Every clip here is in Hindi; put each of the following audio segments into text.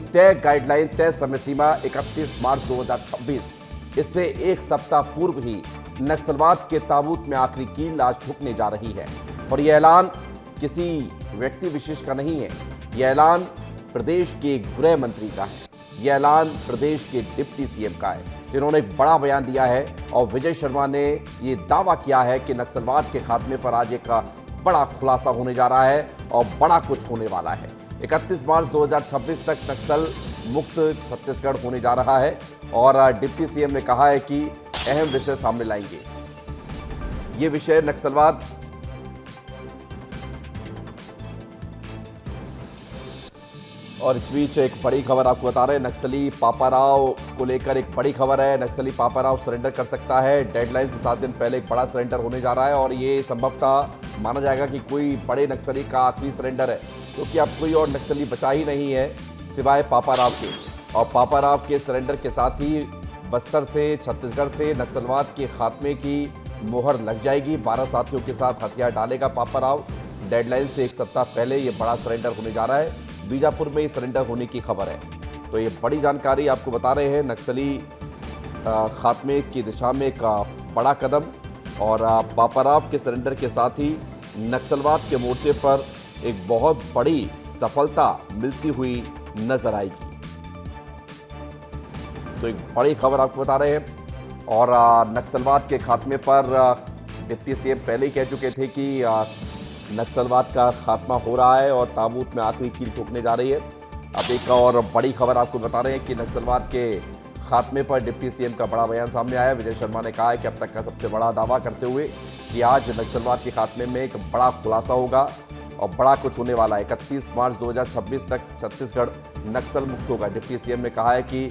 तय गाइडलाइन, तय समय सीमा 31 मार्च 2026। इससे एक सप्ताह पूर्व ही नक्सलवाद के ताबूत में आखिरी कील आज ठुकने जा रही है। और यह ऐलान किसी व्यक्ति विशेष का नहीं है, यह ऐलान प्रदेश के गृह मंत्री का है, यह ऐलान प्रदेश के डिप्टी सीएम का है, जिन्होंने एक बड़ा बयान दिया है। और विजय शर्मा ने ये दावा किया है कि नक्सलवाद के खात्मे पर आज एक बड़ा खुलासा होने जा रहा है और बड़ा कुछ होने वाला है। 31 मार्च 2026 तक नक्सल मुक्त छत्तीसगढ़ होने जा रहा है और डिप्टी सीएम ने कहा है कि अहम विषय सामने लाएंगे। ये विषय नक्सलवाद और इस बीच एक बड़ी खबर आपको बता रहे हैं, नक्सली पापाराव को लेकर एक बड़ी खबर है। नक्सली पापाराव सरेंडर कर सकता है। डेडलाइन से 7 दिन पहले एक बड़ा सरेंडर होने जा रहा है और ये संभवतः माना जाएगा कि कोई बड़े नक्सली का आखिरी सरेंडर है, क्योंकि अब कोई और नक्सली बचा ही नहीं है सिवाय पापाराव के। और पापाराव के सरेंडर के साथ ही बस्तर से, छत्तीसगढ़ से नक्सलवाद के खात्मे की मोहर लग जाएगी। 12 साथियों के साथ हथियार डालेगा पापाराव। डेडलाइन से एक सप्ताह पहले ये बड़ा सरेंडर होने जा रहा है। बीजापुर में ही सरेंडर होने की खबर है। तो ये बड़ी जानकारी आपको बता रहे हैं, नक्सली खात्मे की दिशा में एक बड़ा कदम। और पापाराव के सरेंडर के साथ ही नक्सलवाद के मोर्चे पर एक बहुत बड़ी सफलता मिलती हुई नजर आएगी। तो एक बड़ी खबर आपको बता रहे हैं। और नक्सलवाद के खात्मे पर डिप्टी सीएम पहले ही कह चुके थे कि नक्सलवाद का खात्मा हो रहा है और ताबूत में आखिरी कील ठोकने जा रही है। अब एक और बड़ी खबर आपको बता रहे हैं कि नक्सलवाद के खात्मे पर डिप्टी सीएम का बड़ा बयान सामने आया। विजय शर्मा ने कहा है कि अब तक का सबसे बड़ा दावा करते हुए कि आज नक्सलवाद के खात्मे में एक बड़ा खुलासा होगा और बड़ा कुछ होने वाला है। 31 मार्च 2026 तक छत्तीसगढ़ नक्सल मुक्त होगा। डिप्टी सीएम ने कहा है कि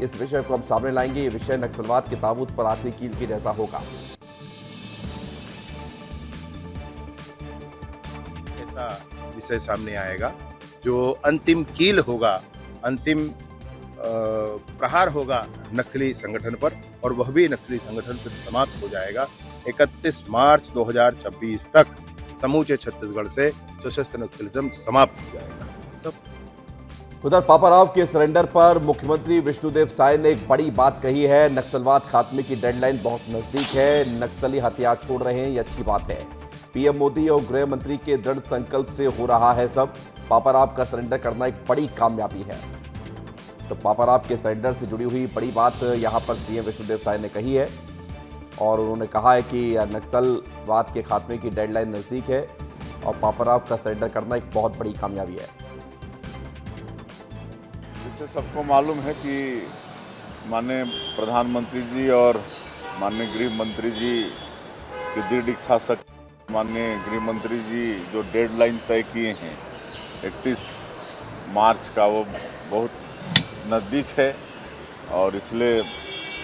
इस विषय को हम सामने लाएंगे। ये विषय नक्सलवाद के ताबूत पर आखिरी कील के जैसा होगा। ऐसा विषय सामने आएगा जो अंतिम कील होगा, अंतिम प्रहार होगा नक्सली संगठन पर, और वह भी नक्सली संगठन फिर समाप्त हो जाएगा। 31 मार्च 2026 तक समूचे छत्तीसगढ़ से सशस्त्र नक्सलिज्म समाप्त हो जाएगा। उधर पापाराव के सरेंडर पर मुख्यमंत्री विष्णुदेव साय ने एक बड़ी बात कही है। नक्सलवाद खात्मे की डेडलाइन बहुत नजदीक है, नक्सली हथियार छोड़ रहे हैं, ये अच्छी बात है। पीएम मोदी और गृह मंत्री के दृढ़ संकल्प से हो रहा है सब। पापाराव का सरेंडर करना एक बड़ी कामयाबी है। तो पापाराव के सरेंडर से जुड़ी हुई बड़ी बात यहां पर सीएम विष्णुदेव साय ने कही है और उन्होंने कहा है कि नक्सलवाद के खात्मे की डेडलाइन नजदीक है और पापाराव का सरेंडर करना एक बहुत बड़ी कामयाबी है। इससे सबको मालूम है कि माननीय प्रधानमंत्री जी और माननीय गृह मंत्री जी की दृढ़ इच्छा शक्ति, माननीय गृह मंत्री जी जो डेडलाइन तय किए हैं 31 मार्च का, वो बहुत नज़दीक है और इसलिए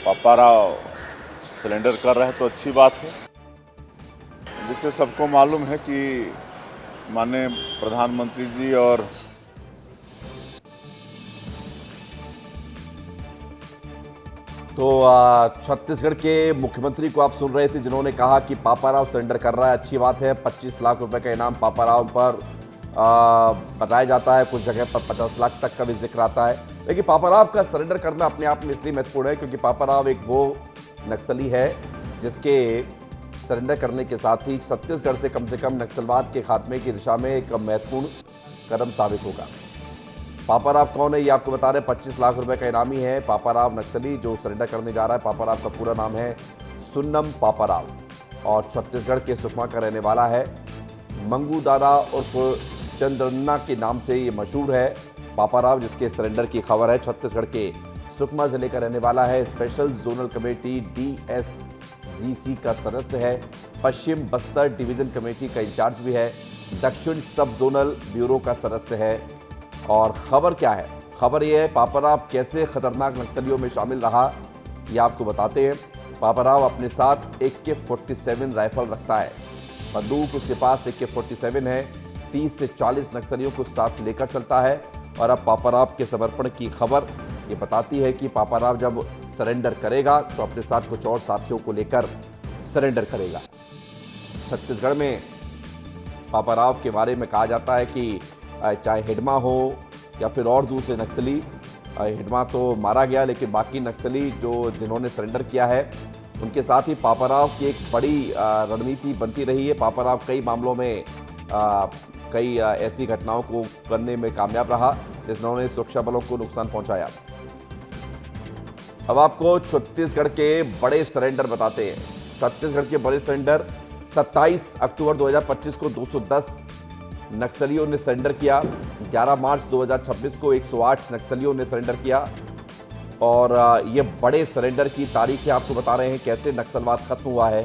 पापाराव सरेंडर कर रहे हैं तो अच्छी बात है। जिससे सबको मालूम है कि माननीय प्रधानमंत्री जी और तो छत्तीसगढ़ के मुख्यमंत्री को आप सुन रहे थे, जिन्होंने कहा कि पापाराव सरेंडर कर रहा है, अच्छी बात है। 25 लाख रुपए का इनाम पापाराव पर बताया जाता है, कुछ जगह पर 50 लाख तक का भी जिक्र आता है। लेकिन पापाराव का सरेंडर करना अपने आप में इसलिए महत्वपूर्ण है क्योंकि पापाराव एक वो नक्सली है जिसके सरेंडर करने के साथ ही छत्तीसगढ़ से कम नक्सलवाद के खात्मे की दिशा में एक महत्वपूर्ण कदम साबित होगा। पापाराव कौन है ये आपको बता रहे हैं। 25 लाख रुपए का इनामी है पापाराव नक्सली जो सरेंडर करने जा रहा है। पापाराव का पूरा नाम है सुन्नम पापाराव और छत्तीसगढ़ के सुकमा का रहने वाला है। मंगू दादा उर्फ चंद्रन्ना के नाम से ये मशहूर है पापाराव, जिसके सरेंडर की खबर है। छत्तीसगढ़ के सुकमा जिले का रहने वाला है। स्पेशल जोनल कमेटी DSGC का सदस्य है। पश्चिम बस्तर डिवीजन कमेटी का इंचार्ज भी है। दक्षिण सब जोनल ब्यूरो का सदस्य है। और खबर क्या है? खबर यह है पापाराव कैसे खतरनाक नक्सलियों में शामिल रहा, ये आपको बताते हैं। पापाराव अपने साथ AK-47 राइफल रखता है। बंदूक उसके पास AK-47 है। 30 से 40 नक्सलियों को साथ लेकर चलता है। और अब पापाराव के समर्पण की खबर ये बताती है कि पापाराव जब सरेंडर करेगा तो अपने साथ कुछ और साथियों को लेकर सरेंडर करेगा। छत्तीसगढ़ में पापाराव के बारे में कहा जाता है कि चाहे हिडमा हो या फिर और दूसरे नक्सली। हिडमा तो मारा गया, लेकिन बाकी नक्सली जिन्होंने सरेंडर किया है उनके साथ ही पापाराव की एक बड़ी रणनीति बनती रही है। पापाराव कई मामलों में कई ऐसी घटनाओं को करने में कामयाब रहा जिन्होंने सुरक्षा बलों को नुकसान पहुंचाया। अब आपको छत्तीसगढ़ के बड़े सरेंडर बताते हैं। छत्तीसगढ़ के बड़े सरेंडर 27 अक्टूबर 2025 को 210 नक्सलियों ने सरेंडर किया। 11 मार्च 2026 को 108 नक्सलियों ने सरेंडर किया। और ये बड़े सरेंडर की तारीखें आपको बता रहे हैं कैसे नक्सलवाद खत्म हुआ है,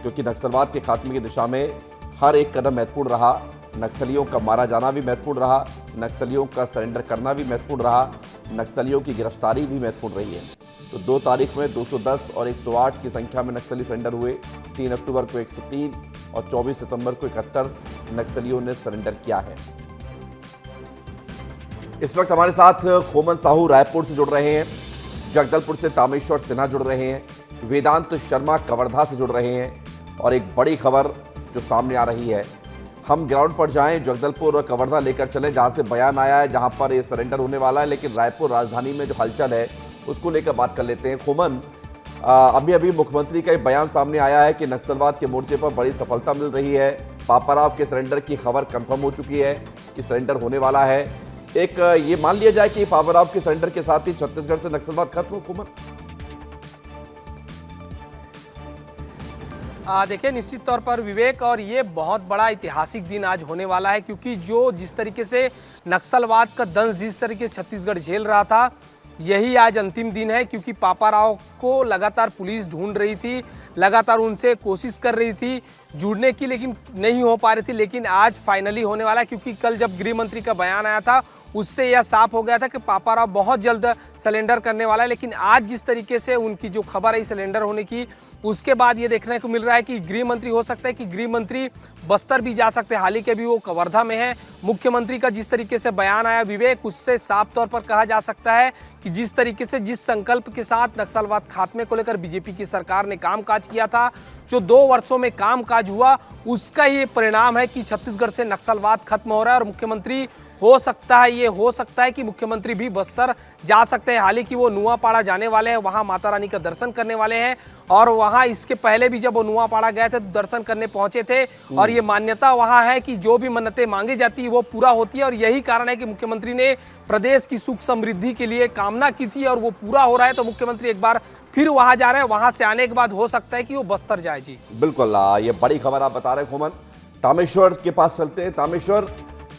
क्योंकि नक्सलवाद के खात्मे की दिशा में हर एक कदम महत्वपूर्ण रहा। नक्सलियों का मारा जाना भी महत्वपूर्ण रहा, नक्सलियों का सरेंडर करना भी महत्वपूर्ण रहा, नक्सलियों की गिरफ्तारी भी महत्वपूर्ण रही है। तो 2 तारीख में 210 और 108 की संख्या में नक्सली सरेंडर हुए। 3 अक्टूबर को 103 और 24 सितंबर को 71 नक्सलियों ने सरेंडर किया है। इस वक्त हमारे साथ खोमन साहू रायपुर से जुड़ रहे हैं, जगदलपुर से तामेश्वर सिन्हा जुड़ रहे हैं, वेदांत शर्मा कवर्धा से जुड़ रहे हैं। और एक बड़ी खबर जो सामने आ रही है, हम ग्राउंड पर जाएं, जगदलपुर और कवर्धा लेकर चलें जहां से बयान आया है, जहां पर ये सरेंडर होने वाला है। लेकिन रायपुर राजधानी में जो हलचल है उसको लेकर बात कर लेते हैं। खोमन, अभी अभी मुख्यमंत्री का एक बयान सामने आया है कि नक्सलवाद के मोर्चे पर बड़ी सफलता मिल रही है। पापाराव के सरेंडर की खबर कंफर्म हो चुकी है कि सरेंडर होने वाला है। एक ये मान लिया जाए कि पापाराव के सरेंडर के साथ ही छत्तीसगढ़ से नक्सलवाद खत्म। खोमन, देखिए, निश्चित तौर पर विवेक, और ये बहुत बड़ा ऐतिहासिक दिन आज होने वाला है, क्योंकि जिस तरीके से नक्सलवाद का दंश जिस तरीके से छत्तीसगढ़ झेल रहा था, यही आज अंतिम दिन है। क्योंकि पापाराव को लगातार पुलिस ढूंढ रही थी, लगातार उनसे कोशिश कर रही थी जुड़ने की, लेकिन नहीं हो पा रही थी। लेकिन आज फाइनली होने वाला है, क्योंकि कल जब गृह मंत्री का बयान आया था उससे यह साफ हो गया था कि पापाराव बहुत जल्द सरेंडर करने वाला है। लेकिन आज जिस तरीके से उनकी जो खबर है सरेंडर होने की, उसके बाद ये देखने को मिल रहा है कि गृह मंत्री हो सकता है कि गृह मंत्री बस्तर भी जा सकते हैं। हाल ही के भी वो कवर्धा में है। मुख्यमंत्री का जिस तरीके से बयान आया विवेक, उससे साफ तौर पर कहा जा सकता है कि जिस तरीके से, जिस संकल्प के साथ नक्सलवाद खात्मे को लेकर बीजेपी की सरकार ने कामकाज किया था, जो 2 वर्षों में कामकाज हुआ, उसका ये परिणाम है कि छत्तीसगढ़ से नक्सलवाद खत्म हो रहा है। और मुख्यमंत्री हो सकता है कि मुख्यमंत्री भी बस्तर जा सकते हैं। हाल ही कि वो नुआपाड़ा जाने वाले हैं, वहां माता रानी का दर्शन करने वाले हैं। और वहां इसके पहले भी जब वो नुआपाड़ा गए थे तो दर्शन करने पहुंचे थे। और ये मान्यता वहां है कि जो भी मन्नतें मांगी जाती है वो पूरा होती है। और यही कारण है कि मुख्यमंत्री ने प्रदेश की सुख समृद्धि के लिए कामना की थी और वो पूरा हो रहा है। तो मुख्यमंत्री एक बार फिर वहां जा रहे हैं। वहां से आने के बाद हो सकता है कि वो बस्तर जाए। जी बिल्कुल, ये बड़ी खबर आप बता रहे हैं खोमन। तामेश्वर के पास चलते हैं। तामेश्वर,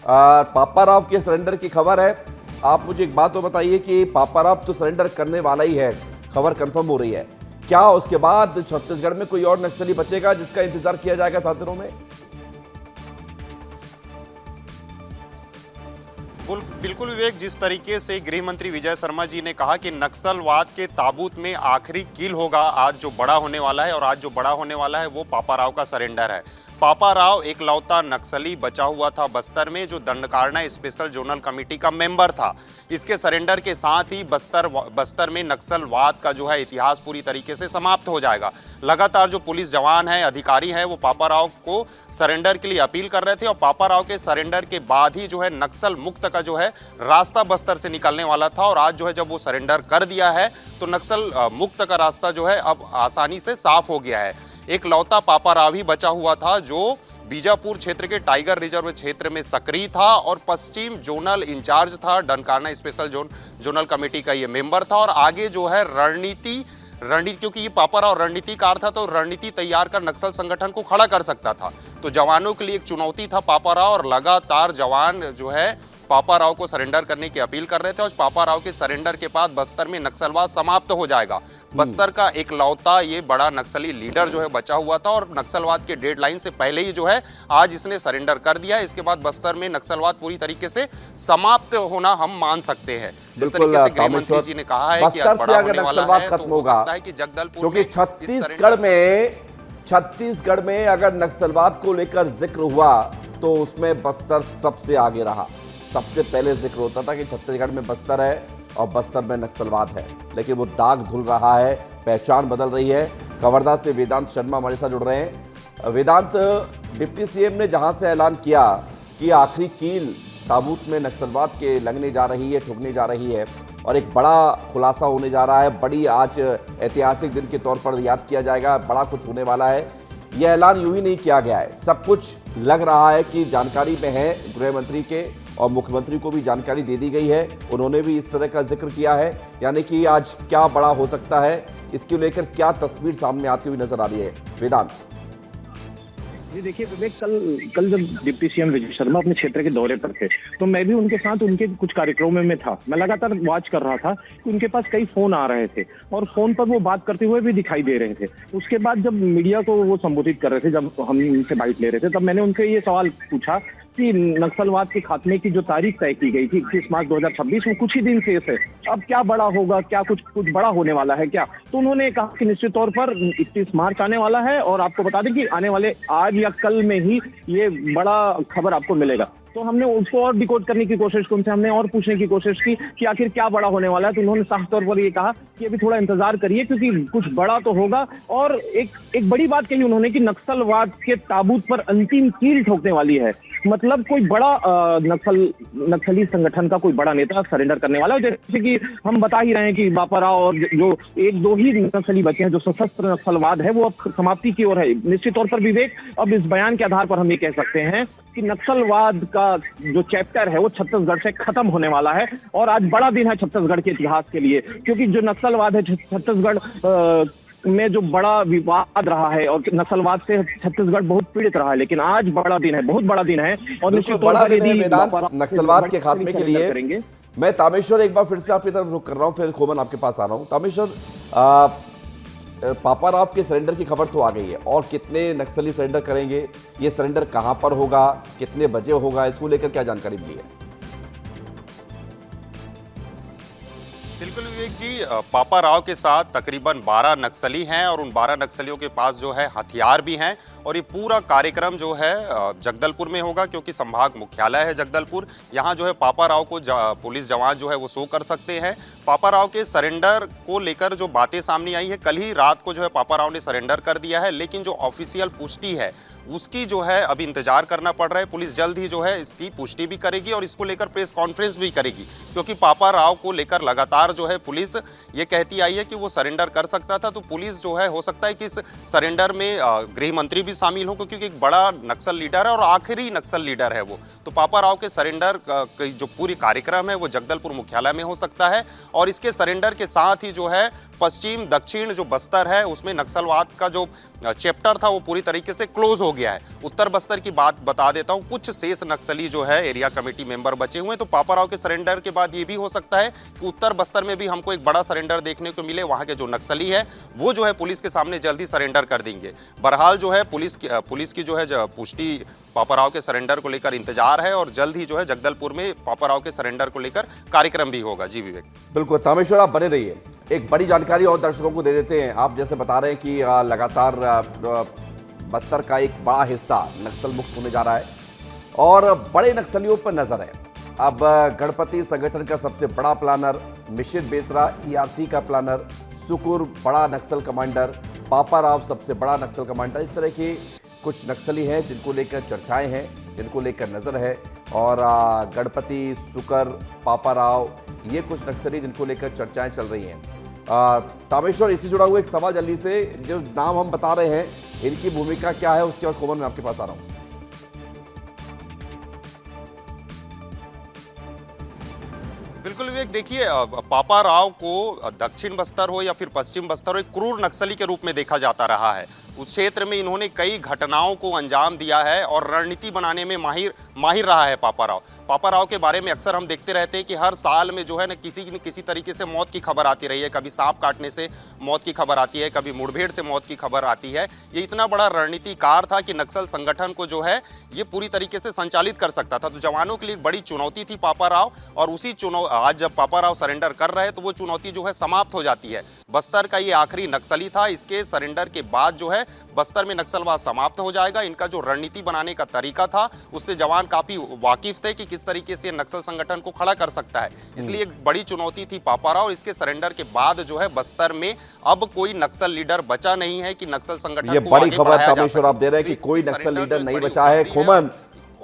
पापाराव के सरेंडर की खबर है। आप मुझे एक बात तो बताइए कि पापाराव तो सरेंडर करने वाला ही है, खबर कंफर्म हो रही है, क्या उसके बाद छत्तीसगढ़ में कोई और नक्सली बचेगा जिसका इंतजार किया जाएगा 7 दिनों में? बिल्कुल विवेक, जिस तरीके से गृह मंत्री विजय शर्मा जी ने कहा कि नक्सलवाद के ताबूत में आखिरी कील होगा आज जो बड़ा होने वाला है, और आज जो बड़ा होने वाला है वो पापाराव का सरेंडर है। पापाराव एकलौता नक्सली बचा हुआ था बस्तर में, जो दंडकारण्य स्पेशल जोनल कमेटी का मेंबर था। इसके सरेंडर के साथ ही बस्तर में नक्सलवाद का जो है इतिहास पूरी तरीके से समाप्त हो जाएगा। लगातार जो पुलिस जवान हैं, अधिकारी हैं, वो पापाराव को सरेंडर के लिए अपील कर रहे थे। और पापाराव के सरेंडर के बाद ही जो है नक्सल मुक्त का जो है रास्ता बस्तर से निकलने वाला था। और आज जो है जब वो सरेंडर कर दिया है तो नक्सल मुक्त का रास्ता जो है अब आसानी से साफ हो गया है। एक लौता पापाराव ही बचा हुआ था जो बीजापुर क्षेत्र के टाइगर रिजर्व क्षेत्र में सक्रिय था और पश्चिम जोनल इंचार्ज था। दंडकारण्य स्पेशल जोनल कमेटी का ये मेंबर था। और आगे जो है रणनीति, क्योंकि ये पापाराव रणनीतिकार था तो रणनीति तैयार कर नक्सल संगठन को खड़ा कर सकता था। तो जवानों के लिए एक चुनौती था पापाराव, और लगातार जवान जो है पापाराव को सरेंडर करने की अपील कर रहे थे। और पापाराव के सरेंडर के बाद बस्तर में नक्सलवाद समाप्त हो जाएगा। बस्तर का एकलौता ये बड़ा नक्सली लीडर जो है बचा हुआ था, और नक्सलवाद के डेडलाइन से पहले ही जो है आज इसने सरेंडर कर दिया। इसके बाद बस्तर में नक्सलवाद पूरी तरीके से समाप्त होना हम मान सकते हैं। जिस तरीके से गृह मंत्री जी ने कहा है कि बड़ा होने वाला है, तो हो सकता है कि जगदलपुर क्योंकि छत्तीसगढ़ में अगर नक्सलवाद को लेकर जिक्र हुआ तो उसमें बस्तर सबसे आगे रहा। सबसे पहले जिक्र होता था कि छत्तीसगढ़ में बस्तर है और बस्तर में नक्सलवाद है, लेकिन वो दाग धुल रहा है, पहचान बदल रही है। कवर्धा से वेदांत शर्मा हमारे साथ जुड़ रहे हैं। वेदांत, डिप्टी सीएम ने जहां से ऐलान किया कि आखिरी कील ताबूत में नक्सलवाद के लगने जा रही है, ठुकने जा रही है और एक बड़ा खुलासा होने जा रहा है। बड़ी आज ऐतिहासिक दिन के तौर पर याद किया जाएगा, बड़ा कुछ होने वाला है। यह ऐलान यूं ही नहीं किया गया है, सब कुछ लग रहा है कि जानकारी में है गृह मंत्री के, और मुख्यमंत्री को भी जानकारी दे दी गई है, उन्होंने भी इस तरह का जिक्र किया है। यानी कि आज क्या बड़ा हो सकता है, इसको लेकर क्या तस्वीर सामने आती हुई नजर आ रही है। वेदांत जी देखिए विवेक, कल जब डिप्टी सीएम विजय शर्मा अपने क्षेत्र के दौरे पर थे तो मैं भी उनके साथ उनके कुछ कार्यक्रमों में था। मैं लगातार वॉच कर रहा था कि उनके पास कई फोन आ रहे थे और फोन पर वो बात करते हुए भी दिखाई दे रहे थे। उसके बाद जब मीडिया को वो संबोधित कर रहे थे, जब हम उनसे बाइट ले रहे थे, तब मैंने उनसे ये सवाल पूछा कि नक्सलवाद के खात्मे की जो तारीख तय की गई थी 31 मार्च 2026, वो कुछ ही दिन शेष है, अब क्या बड़ा होगा, क्या कुछ बड़ा होने वाला है क्या? तो उन्होंने कहा कि निश्चित तौर पर 31 मार्च आने वाला है और आपको बता दें कि आने वाले आज या कल में ही ये बड़ा खबर आपको मिलेगा। तो हमने उसको और डिकोड करने की कोशिश की, उनसे हमने और पूछने की कोशिश की कि आखिर क्या बड़ा होने वाला है। तो उन्होंने साफ तौर पर ये कहा कि अभी थोड़ा इंतजार करिए क्योंकि कुछ बड़ा तो होगा। और एक बड़ी बात कही उन्होंने कि नक्सलवाद के ताबूत पर अंतिम कील ठोकने वाली है। मतलब कोई बड़ा नक्सली संगठन का कोई बड़ा नेता सरेंडर करने वाला है। जैसे कि हम बता ही रहे हैं कि बापाराव और जो एक दो ही नक्सली बचे हैं, जो सशस्त्र नक्सलवाद है वो अब समाप्ति की ओर है। निश्चित तौर पर विवेक, अब इस बयान के आधार पर हम ये कह सकते हैं कि नक्सलवाद का जो चैप्टर है वो छत्तीसगढ़ से खत्म होने वाला है। और आज बड़ा दिन है छत्तीसगढ़ के इतिहास के लिए, क्योंकि जो नक्सलवाद है छत्तीसगढ़ में जो बड़ा विवाद रहा है और नक्सलवाद से छत्तीसगढ़ बहुत पीड़ित रहा है, लेकिन आज बड़ा दिन है, बहुत बड़ा दिन है। और निश्चित तौर पर यदि नक्सलवाद के खात्मे के लिए मैं तामेश्वर एक बार फिर से आपकी तरफ रुख कर रहा हूं, फिर खोमन आपके पास आ रहा हूं। तामेश्वर, पापाराव के सरेंडर की खबर तो आ गई है, और कितने नक्सली सरेंडर करेंगे, ये सरेंडर कहां पर होगा, कितने बजे होगा, इसको लेकर क्या जानकारी मिली है? बिल्कुल विवेक जी, पापाराव के साथ तकरीबन 12 नक्सली हैं और उन 12 नक्सलियों के पास जो है हथियार भी हैं। और ये पूरा कार्यक्रम जो है जगदलपुर में होगा, क्योंकि संभाग मुख्यालय है जगदलपुर। यहाँ जो है पापाराव को पुलिस जवान जो है वो शो कर सकते हैं। पापाराव के सरेंडर को लेकर जो बातें सामने आई है, कल ही रात को जो है पापाराव ने सरेंडर कर दिया है, लेकिन जो ऑफिशियल पुष्टि है उसकी जो है अभी इंतजार करना पड़ रहा है। पुलिस जल्द ही जो है इसकी पुष्टि भी करेगी और इसको लेकर प्रेस कॉन्फ्रेंस भी करेगी, क्योंकि पापाराव को लेकर लगातार जो है पुलिस ये कहती आई है कि वो सरेंडर कर सकता था। तो पुलिस जो है, हो सकता है कि इस सरेंडर में गृह मंत्री भी शामिल हो, क्योंकि एक बड़ा नक्सल लीडर है और आखिरी नक्सल लीडर है वो। तो पापाराव के सरेंडर जो पूरी कार्यक्रम है वो जगदलपुर मुख्यालय में हो सकता है। और इसके सरेंडर के साथ ही जो है पश्चिम दक्षिण जो बस्तर है उसमें नक्सलवाद का जो चैप्टर था वो पूरी तरीके से क्लोज हो गया है। उत्तर बस्तर की बात बता देता हूं, कुछ शेष नक्सली जो है एरिया कमेटी मेंबर बचे हुए हैं। तो पापाराव के सरेंडर के बाद ये भी हो सकता है कि उत्तर बस्तर में भी हमको एक बड़ा सरेंडर देखने को मिले। वहां के जो नक्सली है वो जो है पुलिस के सामने जल्दी सरेंडर कर देंगे। बहरहाल जो है पुलिस की जो है पुष्टि पापाराव के सरेंडर को लेकर इंतजार है और जल्द ही जो है जगदलपुर में पापाराव के सरेंडर को लेकर कार्यक्रम भी होगा। जी विवेक। बिल्कुल तामेश्वर, आप बने रहिए। एक बड़ी जानकारी और दर्शकों को दे देते हैं। आप जैसे बता रहे हैं कि लगातार बस्तर का एक बड़ा हिस्सा नक्सल मुक्त होने जा रहा है और बड़े नक्सलियों पर नजर है। अब गणपति संगठन का सबसे बड़ा प्लानर मिशिर बेसरा, ईआरसी का प्लानर सुकुर बड़ा नक्सल कमांडर, पापाराव सबसे बड़ा नक्सल कमांडर, इस तरह के कुछ नक्सली हैं जिनको लेकर चर्चाएं हैं, जिनको लेकर नजर है। और गणपति, सुकर, पापाराव, ये कुछ नक्सली जिनको लेकर चर्चाएं चल रही हैं। तामेश्वर, इससे जुड़ा हुआ एक सवाल जल्दी से, जो नाम हम बता रहे हैं इनकी भूमिका क्या है, उसके बाद खोमन मैं आपके पास आ रहा हूं। बिल्कुल विवेक, देखिए पापाराव को दक्षिण बस्तर हो या फिर पश्चिम बस्तर हो, एक क्रूर नक्सली के रूप में देखा जाता रहा है। उस क्षेत्र में इन्होंने कई घटनाओं को अंजाम दिया है और रणनीति बनाने में माहिर रहा है पापाराव। पापाराव के बारे में अक्सर हम देखते रहते हैं कि हर साल में जो है न किसी तरीके से मौत की खबर आती रही है। कभी सांप काटने से मौत की खबर आती है, कभी मुठभेड़ से मौत की खबर आती है। ये इतना बड़ा रणनीतिकार था कि नक्सल संगठन को जो है ये पूरी तरीके से संचालित कर सकता था। तो जवानों के लिए एक बड़ी चुनौती थी पापाराव, और उसी आज जब पापाराव सरेंडर कर रहे हैं तो वो चुनौती जो है समाप्त हो जाती है। बस्तर का ये आखिरी नक्सली था, इसके सरेंडर के बाद जो है बस्तर में नक्सलवाद समाप्त हो जाएगा। इनका जो रणनीति बनाने का तरीका था उससे जवान काफी वाकिफ थे कि किस तरीके से नक्सल संगठन को खड़ा कर सकता है। इसलिए एक बड़ी चुनौती थी पापाराव। इसके सरेंडर के बाद जो है बस्तर में अब कोई नक्सल लीडर बचा नहीं है कि नक्सल संगठन ये बड़ी खबर तामेश्वर आप दे रहे हैं कि कोई नक्सल लीडर नहीं बचा है। खोमन,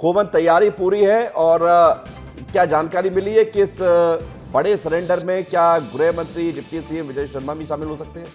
खोमन तैयारी पूरी है और क्या जानकारी मिली है कि इस बड़े सरेंडर में क्या गृह मंत्री डिप्टी सीएम विजय शर्मा भी शामिल हो सकते हैं?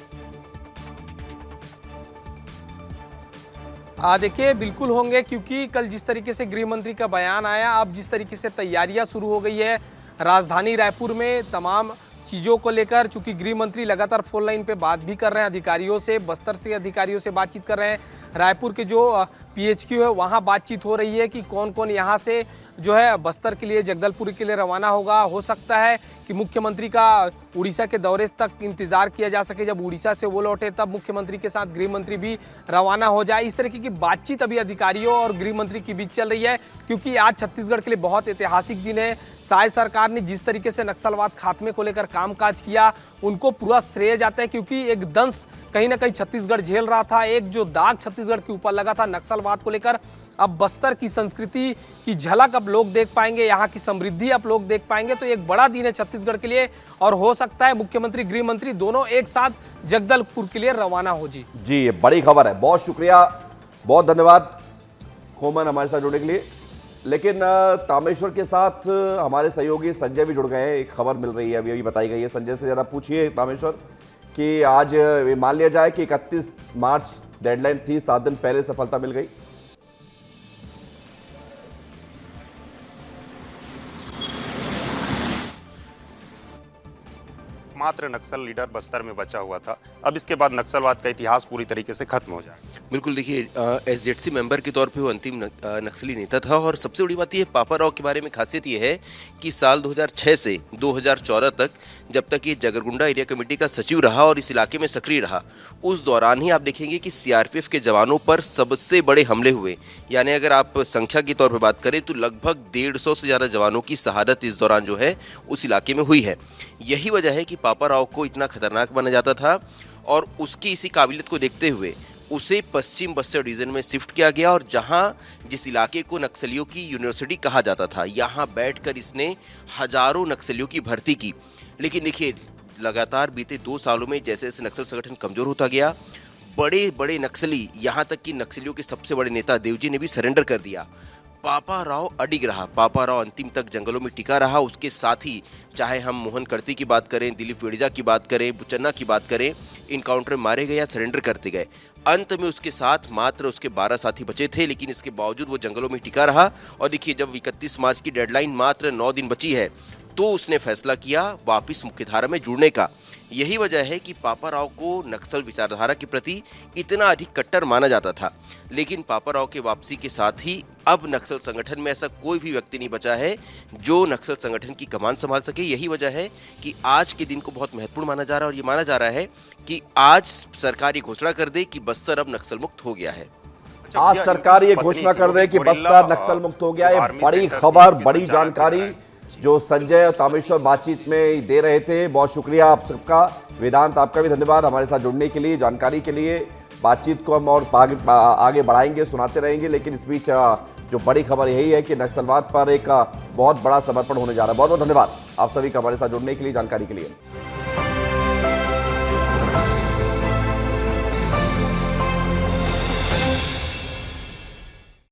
देखिए बिल्कुल होंगे, क्योंकि कल जिस तरीके से गृह मंत्री का बयान आया, अब जिस तरीके से तैयारियां शुरू हो गई है राजधानी रायपुर में तमाम चीज़ों को लेकर, चूंकि गृह मंत्री लगातार फोन लाइन पे बात भी कर रहे हैं अधिकारियों से, बस्तर से अधिकारियों से बातचीत कर रहे हैं, रायपुर के जो पीएचक्यू है वहाँ बातचीत हो रही है कि कौन कौन यहाँ से जो है बस्तर के लिए, जगदलपुर के लिए रवाना होगा। हो सकता है कि मुख्यमंत्री का उड़ीसा के दौरे तक इंतजार किया जा सके, जब उड़ीसा से वो लौटे तब मुख्यमंत्री के साथ गृह मंत्री भी रवाना हो जाए। इस तरीके की बातचीत अभी अधिकारियों और गृह मंत्री के बीच चल रही है, क्योंकि आज छत्तीसगढ़ के लिए बहुत ऐतिहासिक दिन है। शायद सरकार ने जिस तरीके से नक्सलवाद खात्मे को लेकर कामकाज किया, उनको पूरा श्रेय जाता है, क्योंकि एक दंश कहीं ना कहीं छत्तीसगढ़ झेल रहा था, एक जो दाग छत्तीसगढ़ के ऊपर लगा था नक्सलवाद को लेकर, अब बस्तर की संस्कृति की झलक अब लोग देख पाएंगे, यहाँ की समृद्धि अब लोग देख पाएंगे। तो एक बड़ा दिन है छत्तीसगढ़ के लिए, और हो सकता है मुख्यमंत्री गृह मंत्री दोनों एक साथ जगदलपुर के लिए रवाना हो। जी ये बड़ी खबर है, बहुत शुक्रिया, बहुत धन्यवाद खोमन हमारे साथ जुड़ने के लिए। लेकिन तामेश्वर के साथ हमारे सहयोगी संजय भी जुड़ गए हैं, एक खबर मिल रही है अभी बताई गई है। संजय से जरा पूछिए तामेश्वर कि आज मान लिया जाए कि 31 मार्च डेडलाइन थी, 7 दिन पहले सफलता मिल गई। मात्र नक्सल लीडर बस्तर में बचा हुआ था, अब इसके बाद नक्सलवाद का इतिहास पूरी तरीके से खत्म हो जाए। बिल्कुल, देखिए एसजेडसी मेंबर के तौर पे वो अंतिम नक्सली नेता था। और सबसे बड़ी बात ये पापा राव के बारे में खासियत ये है कि साल 2006 से 2014 तक, जब तक ये जगरगुंडा एरिया कमेटी का सचिव रहा और इस इलाके में सक्रिय रहा, उस दौरान ही आप देखेंगे कि सीआरपीएफ के जवानों पर सबसे बड़े हमले हुए। यानी अगर आप संख्या के तौर पर बात करें तो लगभग 150 से ज़्यादा जवानों की शहादत इस दौरान जो है उस इलाके में हुई है। यही वजह है कि पापा राव को इतना खतरनाक माना जाता था, और उसकी इसी काबिलियत को देखते हुए उसे पश्चिम बस्तर रीजन में शिफ्ट किया गया। और जहां जिस इलाके को नक्सलियों की यूनिवर्सिटी कहा जाता था, यहां बैठकर इसने हजारों नक्सलियों की भर्ती की। लेकिन देखिए लगातार बीते 2 सालों में जैसे जैसे नक्सल संगठन कमजोर होता गया, बड़े बड़े नक्सली, यहाँ तक कि नक्सलियों के सबसे बड़े नेता देवजी ने भी सरेंडर कर दिया। पापा राव अडिग रहा, पापा राव अंतिम तक जंगलों में टिका रहा। उसके साथ ही चाहे हम मोहन कर्ती की बात करें, दिलीप वेड़िजा की बात करें, बुचन्ना की बात करें, इनकाउंटर में मारे गए या सरेंडर करते गए। अंत में उसके साथ मात्र उसके 12 साथी बचे थे, लेकिन इसके बावजूद वो जंगलों में टिका रहा। और देखिए जब 31 मार्च की डेडलाइन मात्र 9 दिन बची है, तो उसने फैसला किया वापस मुख्यधारा में जुड़ने का। यही वजह है कि पापा राव को नक्सल विचारधारा के प्रति इतना अधिक कट्टर माना जाता था। लेकिन पापा राव के वापसी के साथ ही अब नक्सल संगठन में ऐसा कोई भी व्यक्ति नहीं बचा है जो नक्सल संगठन की कमान संभाल सके। यही वजह है कि आज के दिन को बहुत महत्वपूर्ण माना जा रहा है, और ये माना जा रहा है कि आज सरकार ये घोषणा कर दे कि बस्तर अब नक्सल मुक्त हो गया है। आज सरकार ये घोषणा कर दे कि बस्तर नक्सल मुक्त हो गया है। बड़ी खबर, बड़ी जानकारी जो संजय और तामेश्वर बातचीत में दे रहे थे। बहुत शुक्रिया आप सबका। वेदांत आपका भी धन्यवाद हमारे साथ जुड़ने के लिए, जानकारी के लिए। बातचीत को हम और आगे बढ़ाएंगे, सुनाते रहेंगे। लेकिन इस बीच जो बड़ी खबर यही है कि नक्सलवाद पर एक बहुत बड़ा समर्पण होने जा रहा है। बहुत बहुत धन्यवाद आप सभी का हमारे साथ जुड़ने के लिए, जानकारी के लिए।